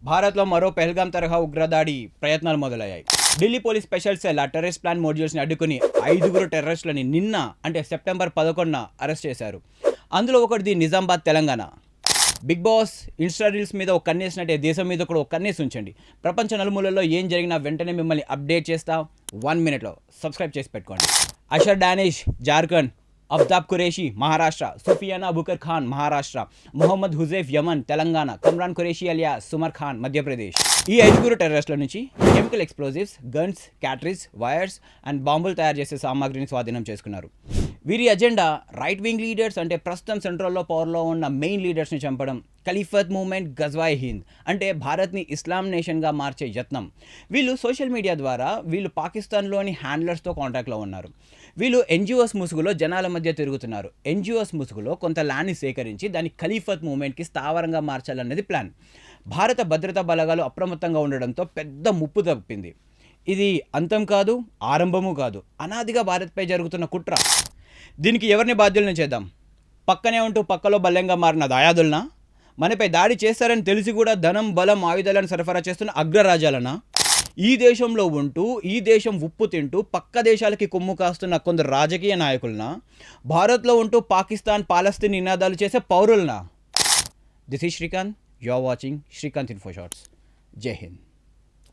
భారత్లో మరో పెహల్గాం తరహా ఉగ్రదాడి ప్రయత్నాలు మొదలయ్యాయి. ఢిల్లీ పోలీస్ స్పెషల్ సెల్ ఆ టెర్రరిస్ట్ ప్లాన్ మోడ్యూల్స్ని అడ్డుకుని 5 టెర్రరిస్టులని నిన్న అంటే సెప్టెంబర్ 11న అరెస్ట్ చేశారు. అందులో ఒకటిది Nizamabad, Telangana. Big boss insta reels మీద ఒక కన్నేసినట్టే దేశం మీద కూడా ఒక కన్నేసి ఉంచండి. ప్రపంచ నలుమూలల్లో ఏం జరిగినా వెంటనే మిమ్మల్ని అప్డేట్ చేస్తా 1 మినిట్లో. సబ్స్క్రైబ్ చేసి పెట్టుకోండి. అషర్ డానిష్ జార్ఖండ్, అబ్దాబ్ ఖురేషి మహారాష్ట్ర, సుఫియానా బుకర్ ఖాన్ మహారాష్ట్ర, మొహమ్మద్ హుజైఫ్ యమన్ తెలంగాణ, కమ్రాన్ ఖురేషి అలియా సుమర్ ఖాన్ మధ్యప్రదేశ్. ఈ 5 టెర్రరిస్టుల నుంచి chemical explosives, guns, batteries, wires and బాంబులు తయారు చేసే సామాగ్రిని స్వాధీనం చేసుకున్నారు. వీరి అజెండా రైట్ వింగ్ లీడర్స్ అంటే ప్రస్తుతం సెంట్రల్లో పవర్లో ఉన్న మెయిన్ లీడర్స్ని చంపడం. ఖలీఫత్ మూవ్మెంట్, గజ్వాయ్ హింద్ అంటే భారత్ని ఇస్లాం నేషన్గా మార్చే యత్నం. వీళ్ళు సోషల్ మీడియా ద్వారా వీళ్ళు పాకిస్తాన్లోని హ్యాండ్లర్స్తో కాంటాక్ట్లో ఉన్నారు. వీళ్ళు ఎన్జిఓస్ ముసుగులో జనాల మధ్య తిరుగుతున్నారు. ఎన్జిఓస్ ముసుగులో కొంత ల్యాండ్ని సేకరించి దాన్ని ఖలీఫత్ మూవ్మెంట్కి స్థావరంగా మార్చాలన్నది ప్లాన్. భారత భద్రతా బలగాలు అప్రమత్తంగా ఉండడంతో పెద్ద ముప్పు తప్పింది. ఇది అంతం కాదు, ఆరంభము కాదు, అనాదిగా భారత్పై జరుగుతున్న కుట్ర. దీనికి ఎవరిని బాధ్యులను చేద్దాం? పక్కనే ఉంటూ పక్కలో బల్యంగా మారిన దాయాదులనా? మనపై దాడి చేస్తారని తెలిసి కూడా ధనం, బలం, ఆయుధాలను సరఫరా చేస్తున్న అగ్రరాజ్యాలనా? ఈ దేశంలో ఉంటూ ఈ దేశం ఉప్పు తింటూ పక్క దేశాలకి కొమ్ము కాస్తున్న కొందరు రాజకీయ నాయకులనా? భారత్లో ఉంటూ పాకిస్తాన్, పాలస్తీన్ నినాదాలు చేసే పౌరులనా? This is Srikanth. You are watching Srikanth info shorts. జై హింద్.